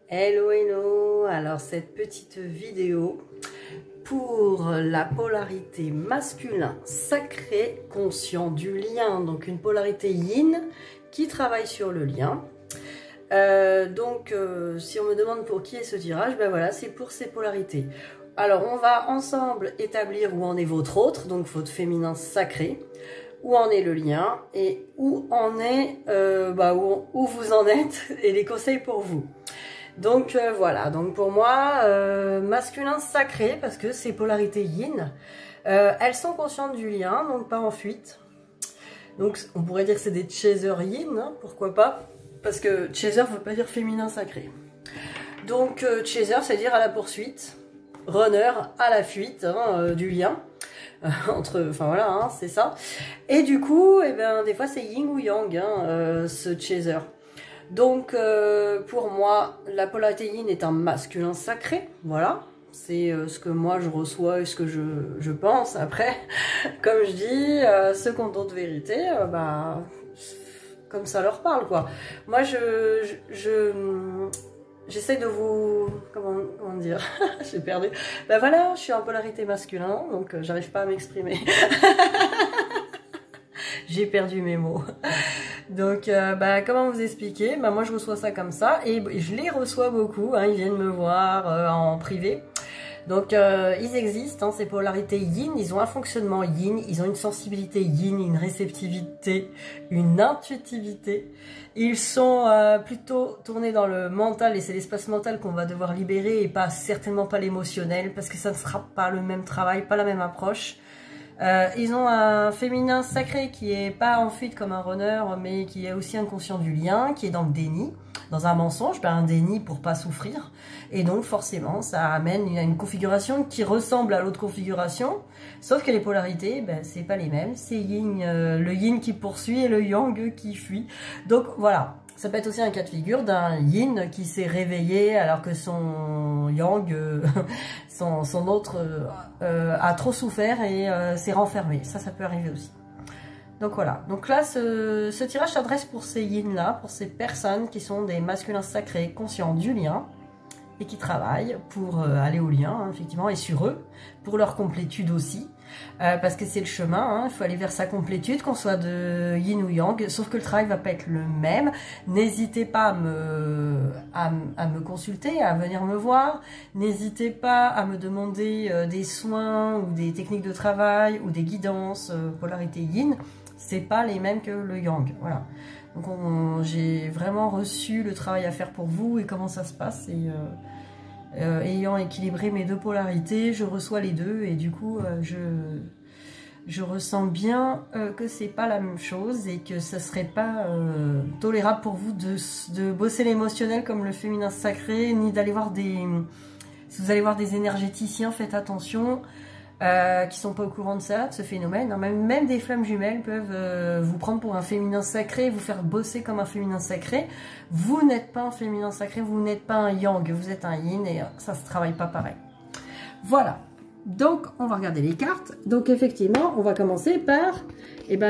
Hello hello, alors cette petite vidéo pour la polarité masculin sacré conscient du lien, donc une polarité yin qui travaille sur le lien. Si on me demande pour qui est ce tirage, ben voilà, c'est pour ces polarités. Alors on va ensemble établir où en est votre autre, donc votre féminin sacré, où en est le lien et où en est où vous en êtes et les conseils pour vous. Donc voilà, donc pour moi, masculin sacré, parce que ces polarités yin, elles sont conscientes du lien, donc pas en fuite. Donc on pourrait dire que c'est des chasers yin, hein, pourquoi pas, parce que chaser ne veut pas dire féminin sacré. Donc chaser, c'est-à-dire à la poursuite, runner à la fuite hein, du lien. Enfin voilà, hein, c'est ça. Et du coup, eh ben, des fois c'est yin ou yang, hein, ce chaser. Donc pour moi, la polarité yin est un masculin sacré, voilà. C'est ce que moi je reçois et ce que je pense. Après, comme je dis, ceux qui ont d'autres vérités, comme ça leur parle quoi. Moi j'essaie de vous... Comment dire? J'ai perdu. Ben voilà, je suis en polarité masculin, donc j'arrive pas à m'exprimer. J'ai perdu mes mots. Donc, comment vous expliquer? Moi, je reçois ça comme ça et je les reçois beaucoup. Hein, ils viennent me voir en privé. Donc, ils existent, hein, ces polarités yin. Ils ont un fonctionnement yin. Ils ont une sensibilité yin, une réceptivité, une intuitivité. Ils sont plutôt tournés dans le mental et c'est l'espace mental qu'on va devoir libérer et certainement pas l'émotionnel parce que ça ne sera pas le même travail, pas la même approche. Ils ont un féminin sacré qui est pas en fuite comme un runner, mais qui est aussi inconscient du lien, qui est dans le déni, dans un mensonge, un déni pour pas souffrir. Et donc forcément, ça amène à une configuration qui ressemble à l'autre configuration, sauf que les polarités, c'est pas les mêmes. C'est yin, le yin qui poursuit et le yang qui fuit. Donc voilà. Ça peut être aussi un cas de figure d'un yin qui s'est réveillé alors que son yang, son autre, a trop souffert et s'est renfermé. Ça peut arriver aussi. Donc voilà. Donc là, ce tirage s'adresse pour ces yin-là, pour ces personnes qui sont des masculins sacrés, conscients du lien et qui travaillent pour aller au lien, hein, effectivement, et sur eux, pour leur complétude aussi. Parce que c'est le chemin, hein, il faut aller vers sa complétude, qu'on soit de yin ou yang, sauf que le travail va pas être le même. N'hésitez pas à me consulter, à venir me voir. N'hésitez pas à me demander des soins ou des techniques de travail ou des guidances polarité yin. C'est pas les mêmes que le yang, voilà. Donc j'ai vraiment reçu le travail à faire pour vous et comment ça se passe. Et ayant équilibré mes deux polarités, je reçois les deux et du coup je ressens bien que c'est pas la même chose et que ça serait pas tolérable pour vous de bosser l'émotionnel comme le féminin sacré, ni d'aller voir si vous allez voir des énergéticiens, faites attention. Qui sont pas au courant de ça, de ce phénomène. Même des flammes jumelles peuvent vous prendre pour un féminin sacré, vous faire bosser comme un féminin sacré. Vous n'êtes pas un féminin sacré, vous n'êtes pas un yang, vous êtes un yin et ça se travaille pas pareil. Voilà. Donc, on va regarder les cartes. Donc, effectivement, on va commencer par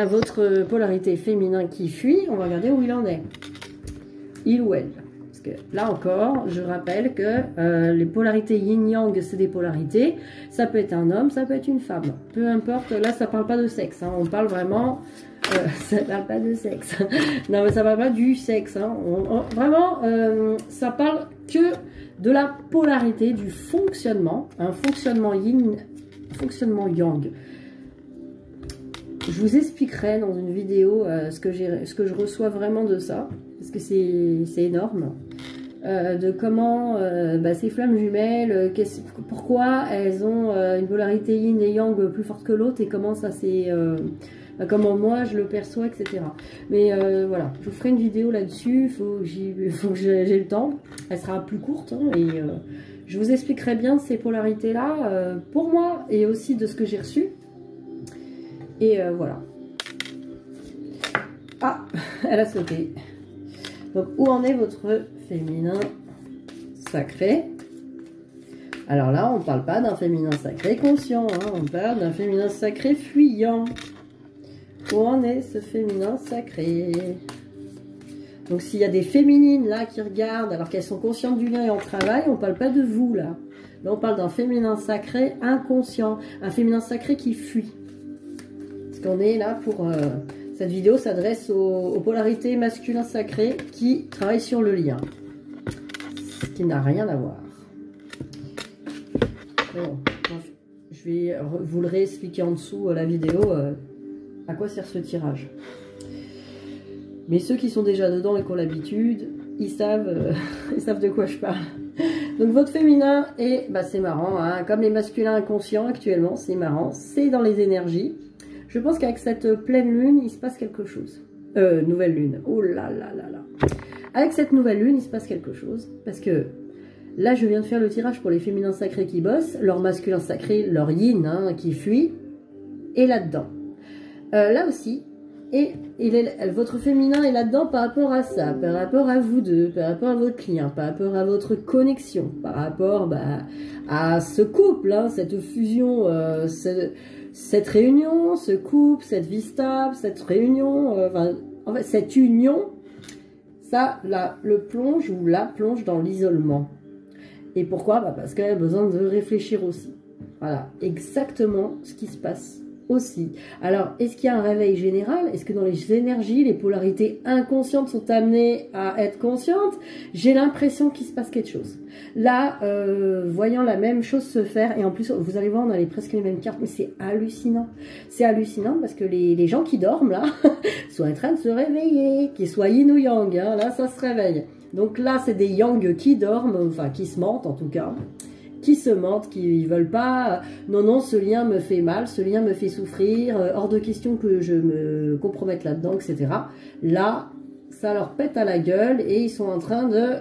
votre polarité féminin qui fuit. On va regarder où il en est. Il ou elle. Là encore, je rappelle que les polarités yin-yang, c'est des polarités. Ça peut être un homme, ça peut être une femme. Peu importe, là, ça parle pas de sexe. Hein. On parle vraiment... ça parle pas de sexe. Non, mais ça parle pas du sexe. Hein. Vraiment, ça parle que de la polarité, du fonctionnement. Un fonctionnement yin, fonctionnement yang. Je vous expliquerai dans une vidéo ce que je reçois vraiment de ça. Parce que c'est énorme. De comment ces flammes jumelles, pourquoi elles ont une polarité yin et yang plus forte que l'autre et comment ça c'est comment moi je le perçois, etc. Mais voilà, je vous ferai une vidéo là-dessus, il faut que j'ai le temps. Elle sera plus courte hein, et je vous expliquerai bien ces polarités-là pour moi et aussi de ce que j'ai reçu. Et voilà. Ah, elle a sauté. Donc, où en est votre féminin sacré? Alors là, on ne parle pas d'un féminin sacré conscient, hein, on parle d'un féminin sacré fuyant. Où en est ce féminin sacré? Donc s'il y a des féminines là qui regardent alors qu'elles sont conscientes du lien et en travail, on parle pas de vous là. Là on parle d'un féminin sacré inconscient, un féminin sacré qui fuit. Parce qu'on est là pour... cette vidéo s'adresse aux polarités masculins sacrés qui travaillent sur le lien. Ce qui n'a rien à voir. Bon, je vais vous le réexpliquer en dessous la vidéo à quoi sert ce tirage. Mais ceux qui sont déjà dedans et qui ont l'habitude, ils savent de quoi je parle. Donc votre féminin, et bah, c'est marrant, hein, comme les masculins inconscients actuellement, c'est marrant, c'est dans les énergies. Je pense qu'avec cette pleine lune, il se passe quelque chose. Nouvelle lune, oh là là là là. Avec cette nouvelle lune, il se passe quelque chose, parce que là, je viens de faire le tirage pour les féminins sacrés qui bossent, leur masculin sacré, leur yin hein, qui fuit, et là-dedans. Là aussi, et votre féminin est là-dedans par rapport à ça, par rapport à vous deux, par rapport à votre lien, par rapport à votre connexion, par rapport bah, à ce couple, hein, cette fusion, cette réunion, ce couple, cette vie stable, cette réunion, en fait, cette union, ça le plonge ou la plonge dans l'isolement. Et pourquoi? Bah parce qu'elle a besoin de réfléchir aussi. Voilà, exactement ce qui se passe aussi. Alors, est-ce qu'il y a un réveil général? Est-ce que dans les énergies, les polarités inconscientes sont amenées à être conscientes? J'ai l'impression qu'il se passe quelque chose. Là, voyant la même chose se faire, et en plus, vous allez voir, on a presque les mêmes cartes, mais c'est hallucinant. C'est hallucinant parce que les gens qui dorment, là, sont en train de se réveiller, qu'ils soient yin ou yang, hein, là, ça se réveille. Donc là, c'est des yang qui dorment, enfin, qui se mentent en tout cas. Qui se mentent, qui ne veulent pas, non, non, ce lien me fait mal, ce lien me fait souffrir, hors de question que je me compromette là-dedans, etc. Là, ça leur pète à la gueule et ils sont en train de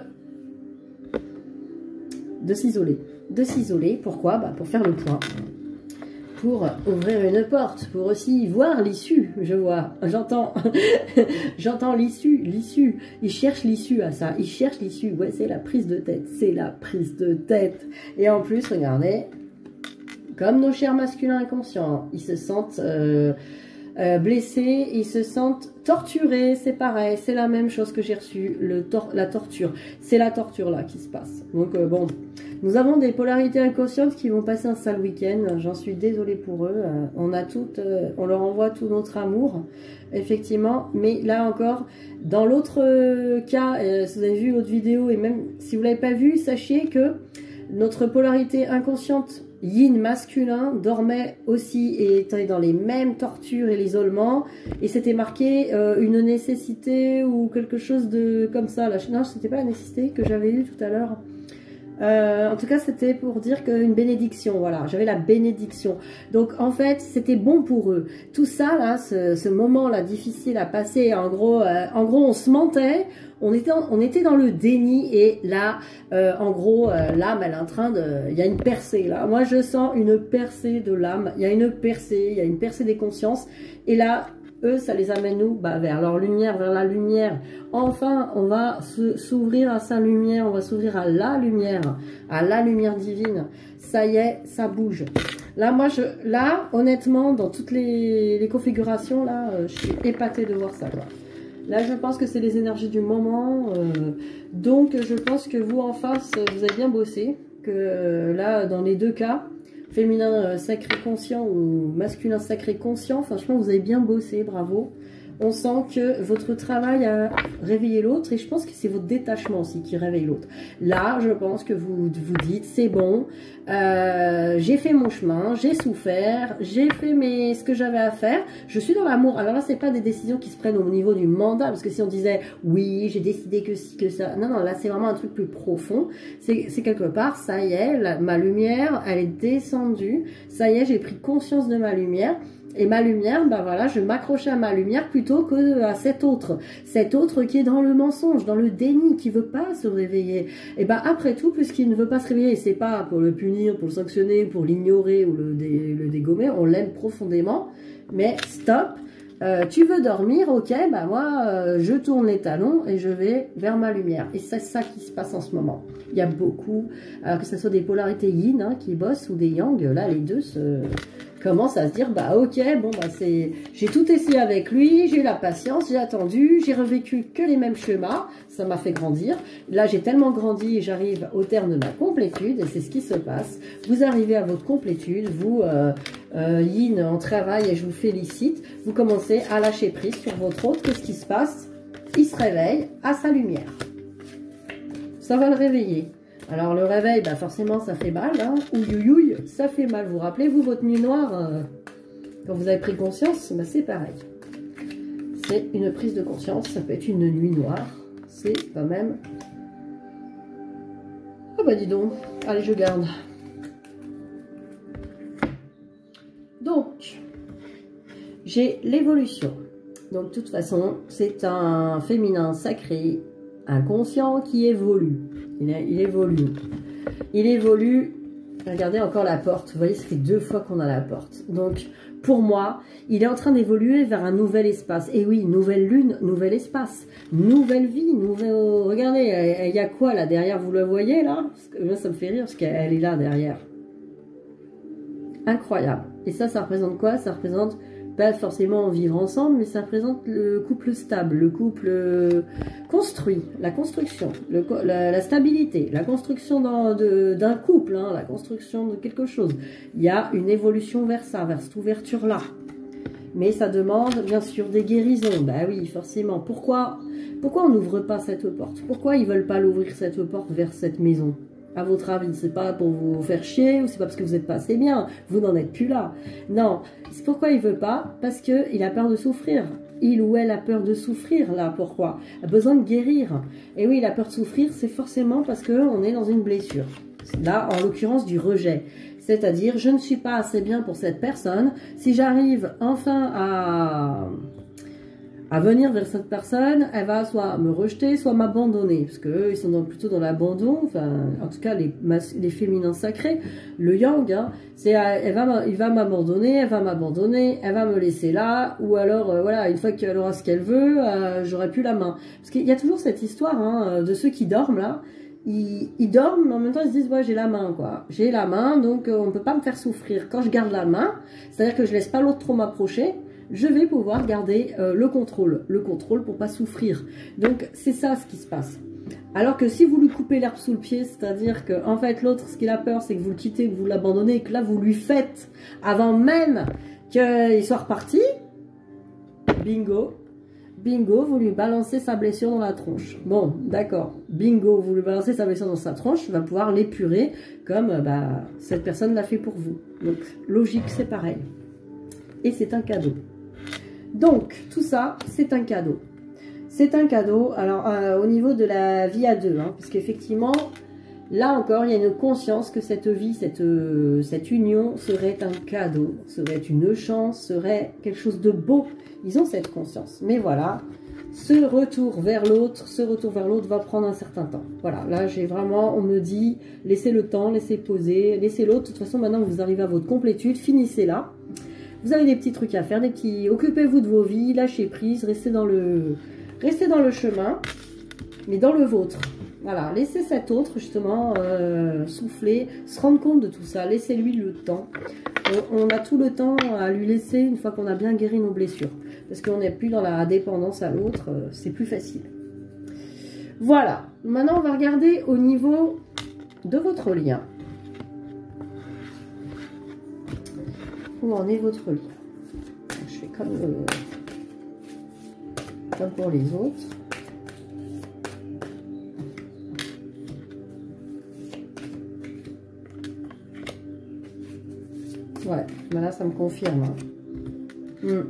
s'isoler. De s'isoler, pourquoi? Bah, pour faire le point. Pour ouvrir une porte, pour aussi voir l'issue, je vois, j'entends l'issue, ils cherchent l'issue à ça, ils cherchent l'issue, ouais, c'est la prise de tête, c'est la prise de tête. Et en plus, regardez, comme nos chers masculins inconscients, ils se sentent blessés, ils se sentent torturés, c'est pareil, c'est la même chose que j'ai reçu, la torture, c'est la torture là qui se passe. Donc bon... Nous avons des polarités inconscientes qui vont passer un sale week-end. J'en suis désolée pour eux. On leur envoie tout notre amour, effectivement. Mais là encore, dans l'autre cas, si vous avez vu l'autre vidéo, et même si vous ne l'avez pas vu, sachez que notre polarité inconsciente yin masculin dormait aussi et était dans les mêmes tortures et l'isolement. Et c'était marqué une nécessité ou quelque chose de comme ça. Là, non, c'était pas la nécessité que j'avais eue tout à l'heure. En tout cas, c'était pour dire qu'une bénédiction, voilà, j'avais la bénédiction. Donc, en fait, c'était bon pour eux. Tout ça, là, ce moment-là, difficile à passer, en gros, on se mentait, on était dans le déni, et là, en gros, l'âme, elle est en train de... Il y a une percée, là. Moi, je sens une percée de l'âme, il y a une percée des consciences, et là... Eux, ça les amène nous vers leur lumière, vers la lumière. Enfin, on va s'ouvrir à sa lumière, on va s'ouvrir à la lumière divine. Ça y est, ça bouge. Là, honnêtement, dans toutes les configurations, là, je suis épatée de voir ça, quoi. Là, je pense que c'est les énergies du moment. Donc, je pense que vous, en face, vous avez bien bossé. Que là, dans les deux cas... féminin sacré conscient ou masculin sacré conscient, franchement vous avez bien bossé, bravo. On sent que votre travail a réveillé l'autre, et je pense que c'est votre détachement aussi qui réveille l'autre. Là, je pense que vous vous dites, c'est bon, j'ai fait mon chemin, j'ai souffert, j'ai fait ce que j'avais à faire, je suis dans l'amour. Alors là, c'est pas des décisions qui se prennent au niveau du mental, parce que si on disait, oui, j'ai décidé que ci, que ça, non, non, là, c'est vraiment un truc plus profond. C'est quelque part, ça y est, ma lumière, elle est descendue, ça y est, j'ai pris conscience de ma lumière. Et ma lumière, ben voilà, je m'accrochais à ma lumière plutôt que à cet autre qui est dans le mensonge, dans le déni, qui veut pas se réveiller. Et ben après tout, puisqu'il ne veut pas se réveiller, c'est pas pour le punir, pour le sanctionner, pour l'ignorer ou le dégommer, on l'aime profondément, mais stop. Tu veux dormir, ok, bah moi je tourne les talons et je vais vers ma lumière. Et c'est ça qui se passe en ce moment. Il y a beaucoup, que ce soit des polarités yin hein, qui bossent ou des yang, là les deux commence à se dire, bah ok, bon, bah j'ai tout essayé avec lui, j'ai eu la patience, j'ai attendu, j'ai revécu que les mêmes schémas, ça m'a fait grandir. Là, j'ai tellement grandi et j'arrive au terme de ma complétude, et c'est ce qui se passe. Vous arrivez à votre complétude, vous, Yin, en travail, et je vous félicite, vous commencez à lâcher prise sur votre autre. Qu'est-ce qui se passe? Il se réveille à sa lumière. Ça va le réveiller. Alors le réveil, bah forcément ça fait mal, hein. Ouïouïouï, ça fait mal. Vous rappelez-vous votre nuit noire, quand vous avez pris conscience, bah c'est pareil. C'est une prise de conscience, ça peut être une nuit noire. C'est quand même... Ah bah dis donc, allez je garde. Donc, j'ai l'évolution. Donc de toute façon, c'est un féminin sacré, inconscient qui évolue. Il évolue. Il évolue. Regardez encore la porte. Vous voyez, ça fait 2 fois qu'on a la porte. Donc, pour moi, il est en train d'évoluer vers un nouvel espace. Et oui, nouvelle lune, nouvel espace, nouvelle vie, nouvelle... Regardez, il y a quoi là derrière? Vous le voyez là? Parce que, là, ça me fait rire parce qu'elle est là derrière. Incroyable. Et ça représente quoi? Ça représente... pas forcément vivre ensemble, mais ça représente le couple stable, le couple construit, la construction, la stabilité, la construction d'un couple, hein, la construction de quelque chose. Il y a une évolution vers ça, vers cette ouverture-là. Mais ça demande bien sûr des guérisons. Ben oui, forcément. Pourquoi on n'ouvre pas cette porte? Pourquoi ils ne veulent pas l'ouvrir cette porte vers cette maison? À votre avis, c'est pas pour vous faire chier ou c'est pas parce que vous n'êtes pas assez bien, vous n'en êtes plus là. Non, c'est pourquoi il veut pas? Parce qu'il a peur de souffrir. Il ou elle a peur de souffrir, là, pourquoi? A besoin de guérir. Et oui, il a peur de souffrir, c'est forcément parce qu'on est dans une blessure. Là, en l'occurrence, du rejet. C'est-à-dire, je ne suis pas assez bien pour cette personne. Si j'arrive enfin à venir vers cette personne, elle va soit me rejeter, soit m'abandonner, parce qu'eux, ils sont plutôt dans l'abandon, enfin, en tout cas, les féminins sacrés, le yang, hein, c'est, il va m'abandonner, elle va me laisser là, ou alors, voilà, une fois qu'elle aura ce qu'elle veut, j'aurai plus la main. Parce qu'il y a toujours cette histoire, hein, de ceux qui dorment, là, ils dorment, mais en même temps, ils se disent, ouais, j'ai la main, quoi. J'ai la main, donc on ne peut pas me faire souffrir. Quand je garde la main, c'est-à-dire que je laisse pas l'autre trop m'approcher, je vais pouvoir garder le contrôle pour pas souffrir. Donc c'est ça ce qui se passe. Alors que si vous lui coupez l'herbe sous le pied, c'est-à-dire que en fait l'autre, ce qu'il a peur, c'est que vous le quittez, que vous l'abandonnez, et que là vous lui faites avant même qu'il soit reparti, bingo, bingo, vous lui balancez sa blessure dans la tronche. Bon, d'accord, bingo, vous lui balancez sa blessure dans sa tronche, il va pouvoir l'épurer comme bah, cette personne l'a fait pour vous. Donc logique, c'est pareil. Et c'est un cadeau. Donc, tout ça, c'est un cadeau. C'est un cadeau, alors, au niveau de la vie à deux, hein, parce qu'effectivement, là encore, il y a une conscience que cette vie, cette union serait un cadeau, serait une chance, serait quelque chose de beau. Ils ont cette conscience. Mais voilà, ce retour vers l'autre va prendre un certain temps. Voilà, là, j'ai vraiment, on me dit, laissez le temps, laissez poser, laissez l'autre. De toute façon, maintenant que vous arrivez à votre complétude, finissez là. Vous avez des petits trucs à faire, occupez-vous de vos vies, lâchez prise, restez dans le chemin, mais dans le vôtre. Voilà, laissez cet autre justement souffler, se rendre compte de tout ça, laissez-lui le temps. On a tout le temps à lui laisser une fois qu'on a bien guéri nos blessures. Parce qu'on n'est plus dans la dépendance à l'autre, c'est plus facile. Voilà, maintenant on va regarder au niveau de votre lien. Où en est votre lien? Je fais comme pour les autres. Ouais, ben là ça me confirme. Hein.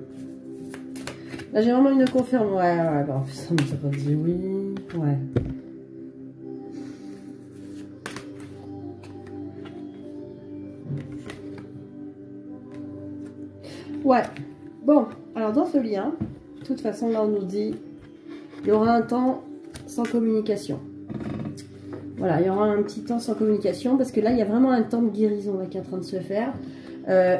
Là j'ai vraiment une confirme. Ouais, bon, ça me dit oui. Ouais. Ouais, bon, alors dans ce lien, de toute façon, là on nous dit, il y aura un temps sans communication. Voilà, il y aura un petit temps sans communication, parce que là, il y a vraiment un temps de guérison là, qui est en train de se faire.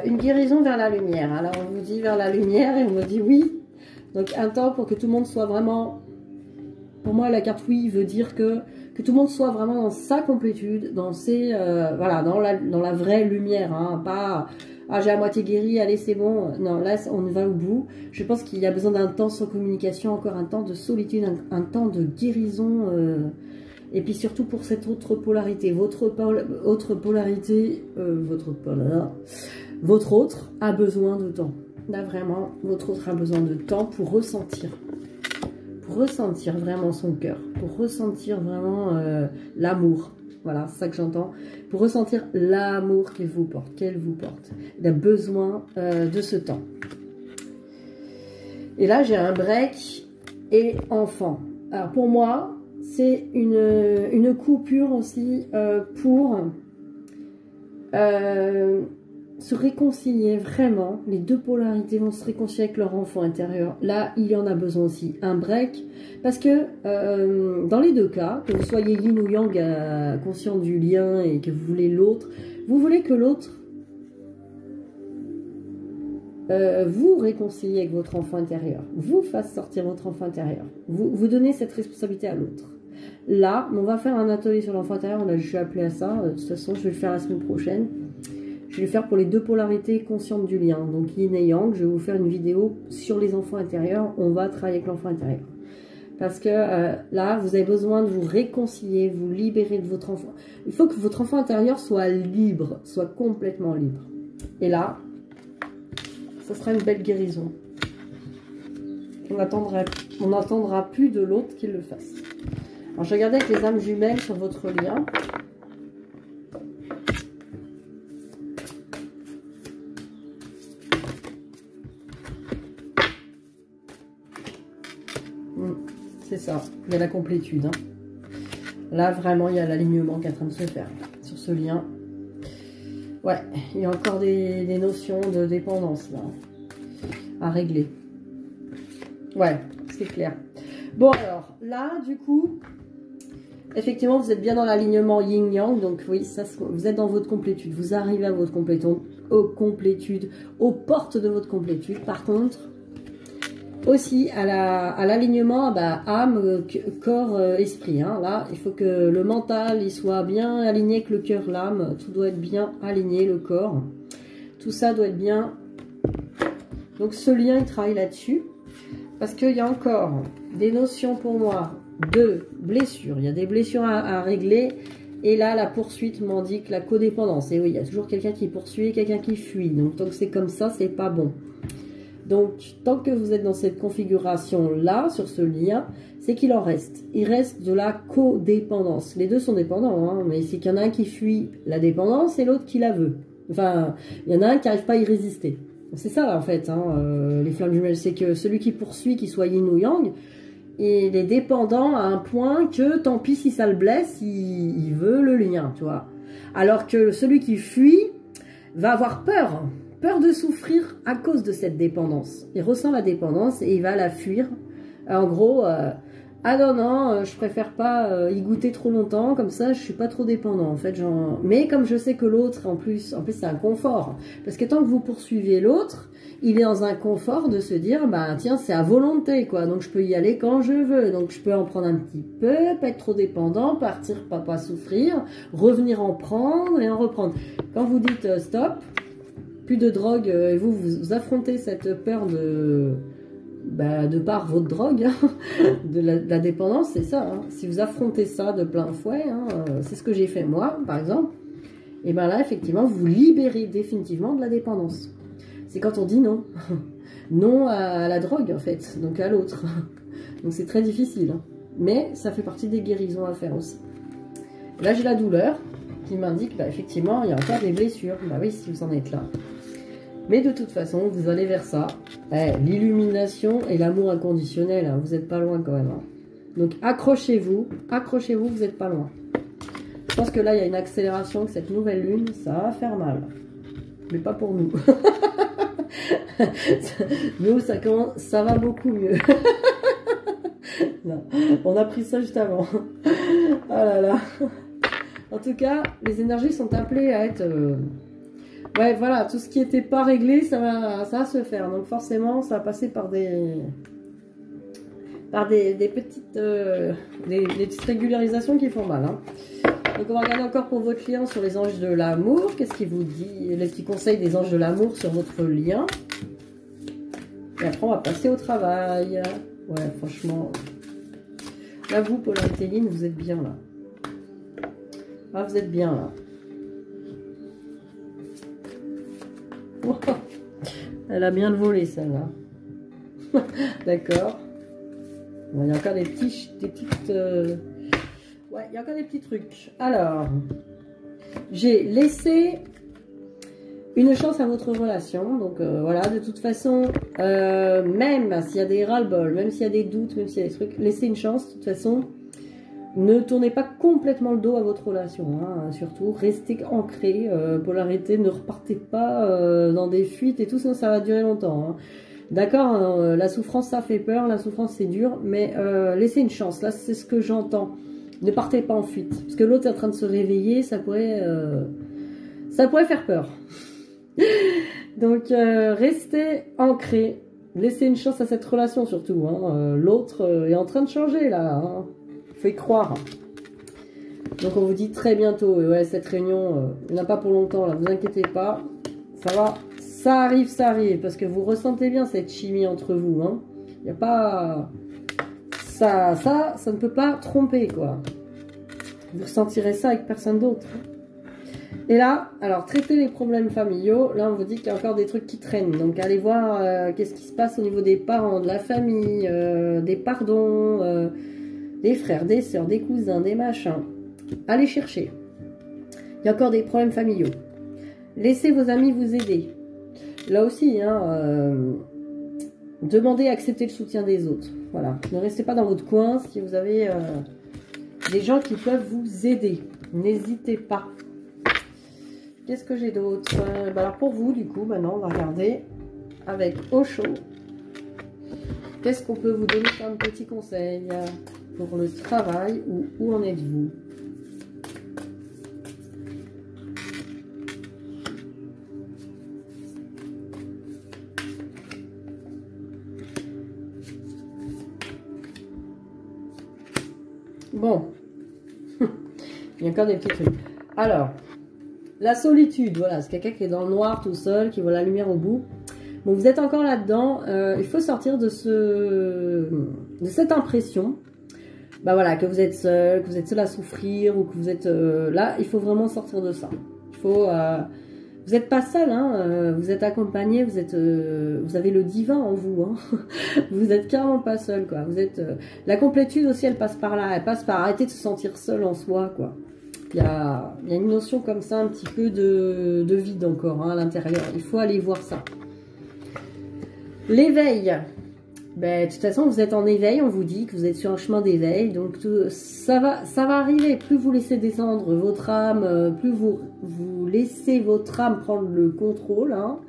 Une guérison vers la lumière. Alors on vous dit vers la lumière, et on me dit oui. Donc un temps pour que tout le monde soit vraiment... Pour moi, la carte oui veut dire que tout le monde soit vraiment dans sa complétude, dans ses... voilà, dans la vraie lumière, hein, pas... ah, j'ai à moitié guéri, allez, c'est bon. Non, là, on va au bout. Je pense qu'il y a besoin d'un temps sans communication, encore un temps de solitude, un temps de guérison. Et puis surtout pour cette autre polarité. Votre polarité, votre autre a besoin de temps. Là, vraiment, votre autre a besoin de temps pour ressentir. Pour ressentir vraiment son cœur. Pour ressentir vraiment l'amour. Voilà, c'est ça que j'entends. Pour ressentir l'amour qu'elle vous porte. Il a besoin de ce temps. Et là, j'ai un break et enfant. Alors, pour moi, c'est une coupure aussi pour se réconcilier vraiment. Les deux polarités vont se réconcilier avec leur enfant intérieur. Là, il y en a besoin aussi. Un break. Parce que dans les deux cas, que vous soyez yin ou yang, conscient du lien et que vous voulez l'autre, vous voulez que l'autre vous réconciliez avec votre enfant intérieur, vous fasse sortir votre enfant intérieur, vous donnez cette responsabilité à l'autre. Là, on va faire un atelier sur l'enfant intérieur, je suis appelée à ça, de toute façon je vais le faire la semaine prochaine. Je vais le faire pour les deux polarités conscientes du lien, donc yin et yang. Je vais vous faire une vidéo sur les enfants intérieurs, on va travailler avec l'enfant intérieur. Parce que là, vous avez besoin de vous réconcilier, vous libérer de votre enfant. Il faut que votre enfant intérieur soit libre, soit complètement libre. Et là, ça sera une belle guérison. On n'attendra plus de l'autre qu'il le fasse. Alors, je regardais avec les âmes jumelles sur votre lien. C'est ça, il y a la complétude. Hein. Là, vraiment, il y a l'alignement qui est en train de se faire sur ce lien. Ouais, il y a encore des notions de dépendance là, à régler. Ouais, c'est clair. Bon, alors, là, du coup, effectivement, vous êtes bien dans l'alignement yin-yang. Donc, oui, ça, vous êtes dans votre complétude. Vous arrivez à votre complétude, aux portes de votre complétude. Par contre... aussi à l'alignement âme, corps, esprit. Hein. Là, il faut que le mental il soit bien aligné avec le cœur, l'âme. Tout doit être bien aligné, le corps. Tout ça doit être bien. Donc ce lien, il travaille là-dessus. Parce qu'il y a encore des notions pour moi de blessures. Il y a des blessures à régler. Et là, la poursuite m'indique la codépendance. Et oui, il y a toujours quelqu'un qui poursuit, quelqu'un qui fuit. Donc tant que c'est comme ça, c'est pas bon. Donc, tant que vous êtes dans cette configuration-là, sur ce lien, c'est qu'il en reste. Il reste de la codépendance. Les deux sont dépendants, hein, mais c'est qu'il y en a un qui fuit la dépendance et l'autre qui la veut. Enfin, il y en a un qui n'arrive pas à y résister. C'est ça, en fait, hein, les flammes jumelles. C'est que celui qui poursuit, qu'il soit yin ou yang, il est dépendant à un point que, tant pis si ça le blesse, il veut le lien, tu vois. Alors que celui qui fuit va avoir peur. Peur de souffrir à cause de cette dépendance. Il ressent la dépendance et il va la fuir. En gros, ah non, je préfère pas y goûter trop longtemps, comme ça je suis pas trop dépendant en fait. Mais comme je sais que l'autre, en plus c'est un confort. Parce que tant que vous poursuivez l'autre, il est dans un confort de se dire, bah tiens, c'est à volonté quoi, donc je peux y aller quand je veux. Donc je peux en prendre un petit peu, pas être trop dépendant, partir, pas souffrir, revenir en prendre et en reprendre. Quand vous dites stop, plus de drogue, et vous affrontez cette peur de par votre drogue, hein, de la dépendance, c'est ça. Hein. Si vous affrontez ça de plein fouet, hein, c'est ce que j'ai fait moi, par exemple, et bien là, effectivement, vous libérez définitivement de la dépendance. C'est quand on dit non. Non à la drogue, en fait, donc à l'autre. Donc c'est très difficile. Hein. Mais ça fait partie des guérisons à faire aussi. Là, j'ai la douleur qui m'indique, effectivement, il y a encore des blessures. Bah oui, si vous en êtes là. Mais de toute façon, vous allez vers ça. L'illumination et l'amour inconditionnel, hein, vous n'êtes pas loin quand même. Hein. Donc accrochez-vous, vous n'êtes pas loin. Je pense que là, il y a une accélération que cette nouvelle lune, ça va faire mal. Mais pas pour nous. Nous, ça va beaucoup mieux. Non, on a pris ça juste avant. Oh là là. En tout cas, les énergies sont appelées à être... ouais, voilà, tout ce qui n'était pas réglé, ça va se faire. Donc forcément, ça va passer par des petites régularisations qui font mal. Hein. Donc on va regarder encore pour votre client sur les anges de l'amour. Qu'est-ce qu'il vous dit? Les petits conseils des anges de l'amour sur votre lien. Et après on va passer au travail. Ouais, franchement. Là vous, Paula et Téline, vous êtes bien là. Ah, vous êtes bien là. Wow. Elle a bien volé celle-là. D'accord. Bon, il y a encore des petites... Ouais, il y a encore des petits trucs. Alors, j'ai laissé une chance à votre relation. Donc voilà, de toute façon, même s'il y a des ras-le-bol, même s'il y a des doutes, même s'il y a des trucs, laissez une chance. De toute façon, ne tournez pas complètement le dos à votre relation. Hein, surtout, restez ancré. Polarité, ne repartez pas dans des fuites et tout, sinon ça va durer longtemps. Hein. D'accord, hein, la souffrance, ça fait peur, la souffrance, c'est dur, mais laissez une chance. Là, c'est ce que j'entends. Ne partez pas en fuite. Parce que l'autre est en train de se réveiller, ça pourrait faire peur. Donc, restez ancré. Laissez une chance à cette relation, surtout. Hein. L'autre est en train de changer, là. Hein. Faut y croire. Donc, on vous dit très bientôt. Et ouais, cette réunion, il n'y en a pas pour longtemps, là. Vous inquiétez pas. Ça va. Ça arrive, parce que vous ressentez bien cette chimie entre vous. Hein. Il n'y a pas... Ça ne peut pas tromper, quoi. Vous ressentirez ça avec personne d'autre. Et là, alors, traitez les problèmes familiaux. Là, on vous dit qu'il y a encore des trucs qui traînent. Donc, allez voir qu'est-ce qui se passe au niveau des parents, de la famille, des pardons, des frères, des sœurs, des cousins, des machins. Allez chercher. Il y a encore des problèmes familiaux. Laissez vos amis vous aider. Là aussi, hein, demandez à accepter le soutien des autres. Voilà. Ne restez pas dans votre coin si vous avez des gens qui peuvent vous aider. N'hésitez pas. Qu'est-ce que j'ai d'autre? Alors pour vous, du coup, maintenant, on va regarder avec Osho. Qu'est-ce qu'on peut vous donner comme petit conseil pour le travail ou où en êtes-vous? Bon, il y a encore des petits trucs. Alors, la solitude, voilà, c'est quelqu'un qui est dans le noir tout seul, qui voit la lumière au bout. Bon, vous êtes encore là-dedans. Il faut sortir de cette impression, bah voilà, que vous êtes seul à souffrir ou que vous êtes là. Il faut vraiment sortir de ça. Il faut, vous n'êtes pas seul, hein, vous êtes accompagné, vous avez le divin en vous, hein. Vous êtes carrément pas seul, quoi. Vous êtes, la complétude aussi, elle passe par là, elle passe par arrêter de se sentir seul en soi, quoi. Il y a une notion comme ça, un petit peu de vide encore, hein, à l'intérieur. Il faut aller voir ça. L'éveil. Ben, de toute façon, vous êtes en éveil, on vous dit que vous êtes sur un chemin d'éveil, donc ça va arriver. Plus vous laissez descendre votre âme, plus vous laissez votre âme prendre le contrôle, hein,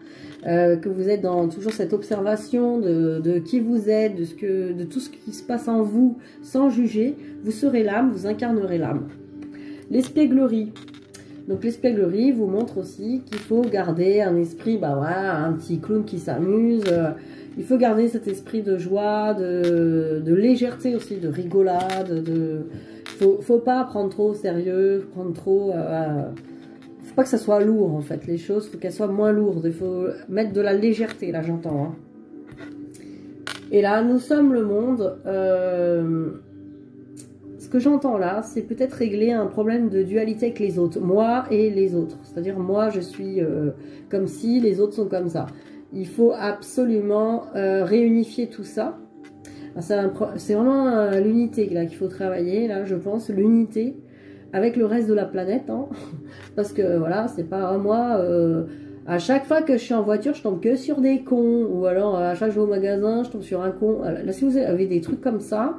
que vous êtes dans toujours cette observation de qui vous êtes, de tout ce qui se passe en vous, sans juger. Vous serez l'âme, vous incarnerez l'âme. L'espièglerie. Donc l'espièglerie vous montre aussi qu'il faut garder un esprit, bah voilà, un petit clown qui s'amuse. Il faut garder cet esprit de joie, de légèreté aussi, de rigolade. Faut pas prendre trop au sérieux, prendre trop... faut pas que ça soit lourd en fait, les choses, faut qu'elles soient moins lourdes. Il faut mettre de la légèreté, là j'entends. Hein. Et là, nous sommes le monde... Ce que j'entends là, c'est peut-être régler un problème de dualité avec les autres. Moi et les autres. C'est-à-dire, moi, je suis comme si, les autres sont comme ça. Il faut absolument réunifier tout ça. C'est vraiment l'unité là qu'il faut travailler, là, je pense. L'unité avec le reste de la planète. Hein. Parce que, voilà, c'est pas moi... à chaque fois que je suis en voiture, je tombe que sur des cons. Ou alors, à chaque fois que je vais au magasin, je tombe sur un con. Là, si vous avez des trucs comme ça...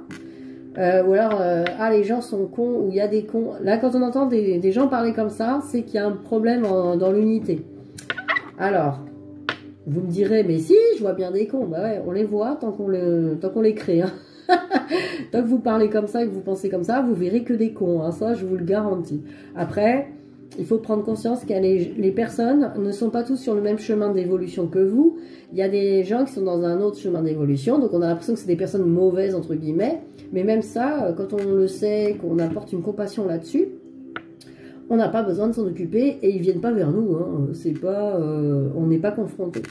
ou alors, les gens sont cons, ou il y a des cons. Là, quand on entend des gens parler comme ça, c'est qu'il y a un problème dans l'unité. Alors, vous me direz, mais si, je vois bien des cons. Bah ouais, on les voit tant qu'on les crée. Hein. Tant que vous parlez comme ça et que vous pensez comme ça, vous verrez que des cons. Hein. Ça, je vous le garantis. Après, il faut prendre conscience que les personnes ne sont pas tous sur le même chemin d'évolution que vous. Il y a des gens qui sont dans un autre chemin d'évolution. Donc, on a l'impression que c'est des personnes mauvaises, entre guillemets. Mais même ça, quand on le sait, qu'on apporte une compassion là-dessus, on n'a pas besoin de s'en occuper et ils viennent pas vers nous. Hein. C'est pas, on n'est pas confrontés.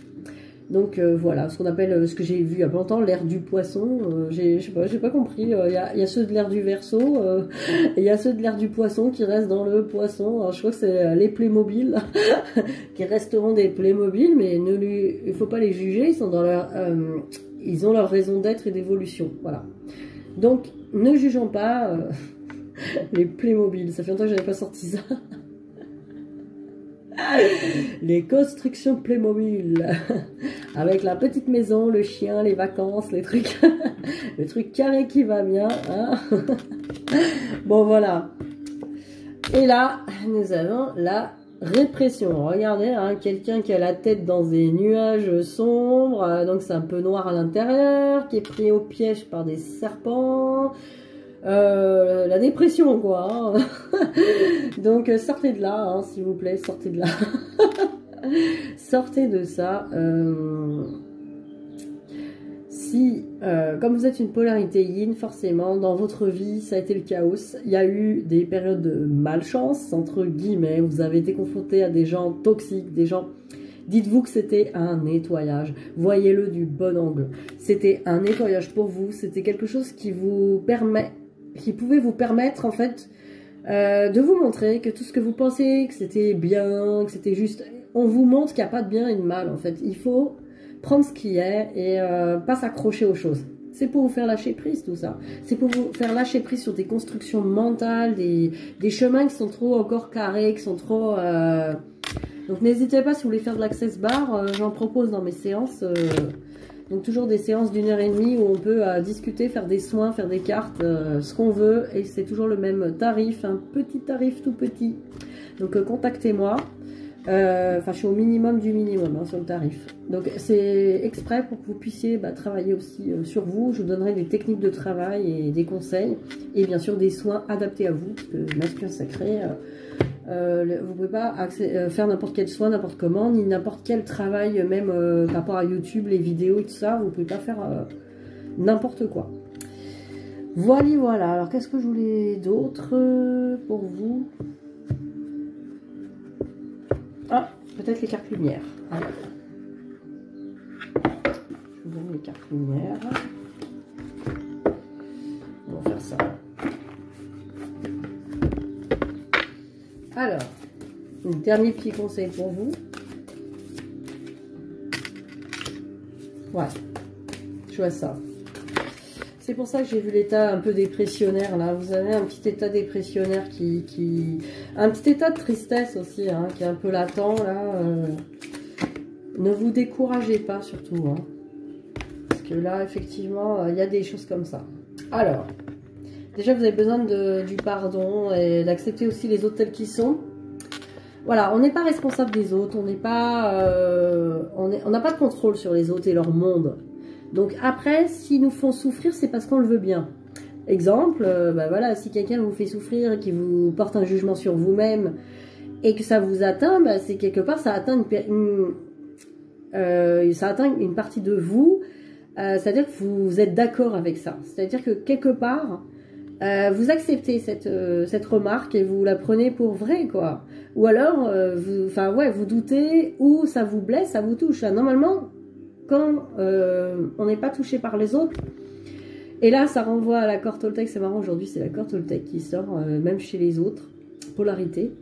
Donc voilà, ce qu'on appelle, ce que j'ai vu il y a pas longtemps, l'ère du poisson. J'ai pas compris. Il y a ceux de l'ère du Verseau, et il y a ceux de l'ère du poisson qui restent dans le poisson. Alors, je crois que c'est les Playmobil qui resteront des Playmobil, mais il faut pas les juger. Ils sont dans leur, ils ont leur raison d'être et d'évolution. Voilà. Donc ne jugeons pas les Playmobil. Ça fait longtemps que j'avais pas sorti ça. Les constructions Playmobil avec la petite maison, le chien, les vacances, les trucs le truc carré qui va bien, hein. Bon voilà, et là nous avons la répression. Regardez, hein, quelqu'un qui a la tête dans des nuages sombres, donc c'est un peu noir à l'intérieur, qui est pris au piège par des serpents. La dépression quoi, hein. Donc sortez de là, hein, s'il vous plaît, sortez de là. Sortez de ça. Si comme vous êtes une polarité yin, forcément dans votre vie ça a été le chaos. Il y a eu des périodes de malchance entre guillemets, vous avez été confronté à des gens toxiques, des gens. Dites-vous que c'était un nettoyage. Voyez-le du bon angle. C'était un nettoyage pour vous. C'était quelque chose qui vous permet, qui pouvait vous permettre en fait de vous montrer que tout ce que vous pensez, que c'était bien, que c'était juste, on vous montre qu'il n'y a pas de bien et de mal en fait. Il faut prendre ce qui est et pas s'accrocher aux choses. C'est pour vous faire lâcher prise tout ça. C'est pour vous faire lâcher prise sur des constructions mentales, des chemins qui sont trop encore carrés, qui sont trop... Donc n'hésitez pas si vous voulez faire de l'access bar, j'en propose dans mes séances. Donc toujours des séances d'1h30 où on peut discuter, faire des soins, faire des cartes, ce qu'on veut. Et c'est toujours le même tarif, un petit tarif tout petit. Donc contactez-moi. Enfin je suis au minimum du minimum hein, sur le tarif. Donc c'est exprès pour que vous puissiez travailler aussi sur vous. Je vous donnerai des techniques de travail et des conseils. Et bien sûr des soins adaptés à vous. Parce que masculin sacré... vous ne pouvez pas faire n'importe quel soin, n'importe comment, ni n'importe quel travail, même par rapport à YouTube, les vidéos et tout ça, vous ne pouvez pas faire n'importe quoi. Voilà, voilà. Alors, qu'est-ce que je voulais d'autre pour vous? Ah, peut-être les cartes lumière. Alors, je vous donne les cartes lumière. On va faire ça. Alors, un dernier petit conseil pour vous. Ouais, je vois ça. C'est pour ça que j'ai vu l'état un peu dépressionnaire là. Vous avez un petit état dépressionnaire un petit état de tristesse aussi, hein, qui est un peu latent là. Ne vous découragez pas surtout, hein, parce que là effectivement il y a des choses comme ça. Alors. Déjà, vous avez besoin du pardon et d'accepter aussi les autres tels qu'ils sont. Voilà, on n'est pas responsable des autres, on n'est pas, on n'a pas de contrôle sur les autres et leur monde. Donc après, s'ils nous font souffrir, c'est parce qu'on le veut bien. Exemple, voilà, si quelqu'un vous fait souffrir et qui vous porte un jugement sur vous-même et que ça vous atteint, c'est quelque part, ça atteint une partie de vous. C'est-à-dire que vous êtes d'accord avec ça. C'est-à-dire que quelque part... vous acceptez cette remarque et vous la prenez pour vrai, quoi. Ou alors, vous doutez, ou ça vous blesse, ça vous touche. Normalement, quand on n'est pas touché par les autres, et là, ça renvoie à l'accord Toltec, c'est marrant, aujourd'hui, c'est l'accord Toltec qui sort, même chez les autres, polarité.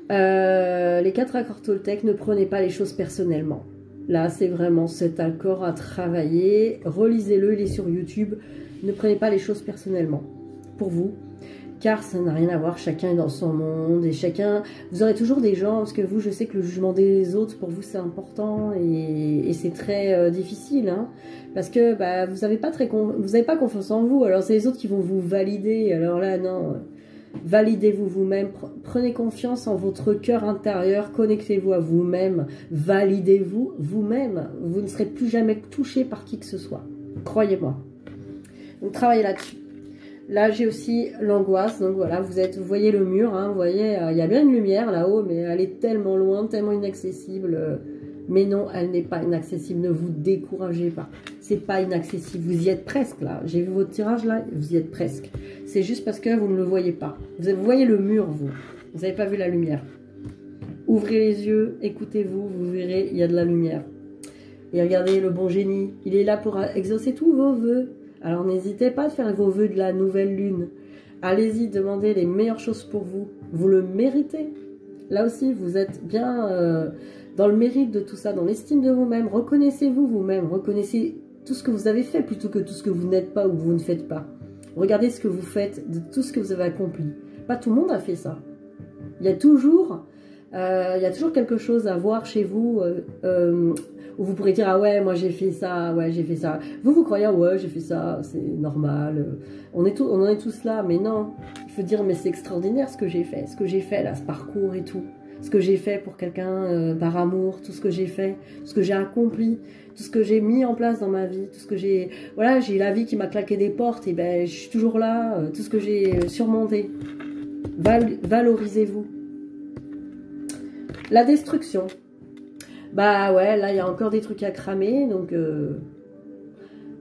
Les 4 accords Toltec, ne prenez pas les choses personnellement. Là, c'est vraiment cet accord à travailler. Relisez-le, il est sur YouTube. Ne prenez pas les choses personnellement. Pour vous, car ça n'a rien à voir, chacun est dans son monde et chacun, vous aurez toujours des gens, parce que vous, je sais que le jugement des autres pour vous c'est important et c'est très difficile, hein, parce que vous n'avez pas confiance en vous, alors c'est les autres qui vont vous valider, alors là non, validez-vous vous-même, prenez confiance en votre cœur intérieur, connectez-vous à vous-même, validez-vous vous-même, vous ne serez plus jamais touché par qui que ce soit, croyez-moi, donc travaillez là-dessus. Là, j'ai aussi l'angoisse. Donc voilà, vous voyez le mur, hein, vous voyez, il y a bien une lumière là-haut, mais elle est tellement loin, tellement inaccessible. Mais non, elle n'est pas inaccessible. Ne vous découragez pas. C'est pas inaccessible. Vous y êtes presque là. J'ai vu votre tirage là, vous y êtes presque. C'est juste parce que vous ne le voyez pas. Vous voyez le mur, vous. Vous n'avez pas vu la lumière. Ouvrez les yeux, écoutez-vous, vous verrez, il y a de la lumière. Et regardez le bon génie, il est là pour exaucer tous vos vœux. Alors n'hésitez pas à faire vos vœux de la nouvelle lune. Allez-y, demandez les meilleures choses pour vous. Vous le méritez. Là aussi, vous êtes bien dans le mérite de tout ça, dans l'estime de vous-même. Reconnaissez-vous vous-même, reconnaissez tout ce que vous avez fait plutôt que tout ce que vous n'êtes pas ou que vous ne faites pas. Regardez ce que vous faites, de tout ce que vous avez accompli. Pas tout le monde a fait ça. Il y a toujours quelque chose à voir chez vous où vous pourrez dire ah ouais moi j'ai fait ça, ouais j'ai fait ça. Vous croyez ah ouais j'ai fait ça, c'est normal. On en est tous là, mais non. Il faut dire mais c'est extraordinaire ce que j'ai fait là, ce parcours et tout. Ce que j'ai fait pour quelqu'un par amour, tout ce que j'ai fait, tout ce que j'ai accompli, tout ce que j'ai mis en place dans ma vie, tout ce que j'ai... Voilà, j'ai la vie qui m'a claqué des portes, et ben je suis toujours là, tout ce que j'ai surmonté. Valorisez-vous. La destruction. Bah ouais, là il y a encore des trucs à cramer, donc...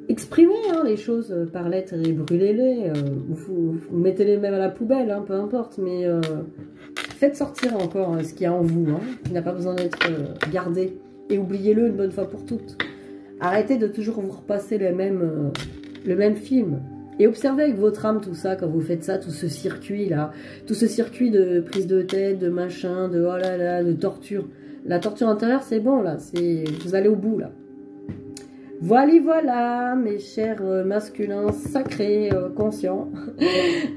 exprimez hein, les choses par lettres et brûlez-les, vous mettez-les même à la poubelle, hein, peu importe, mais... faites sortir encore ce qu'il y a en vous, hein, qui n'a pas besoin d'être gardé. Et oubliez-le une bonne fois pour toutes. Arrêtez de toujours vous repasser le même film. Et observez avec votre âme tout ça, quand vous faites ça, tout ce circuit-là. Tout ce circuit de prise de tête, de machin, de oh là là, de torture. La torture intérieure, c'est bon, là. Vous allez au bout, là. Voilà, mes chers masculins sacrés, conscients.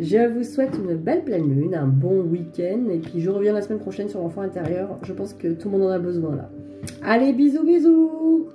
Je vous souhaite une belle pleine lune, un bon week-end. Et puis, je reviens la semaine prochaine sur l'enfant intérieur. Je pense que tout le monde en a besoin, là. Allez, bisous, bisous!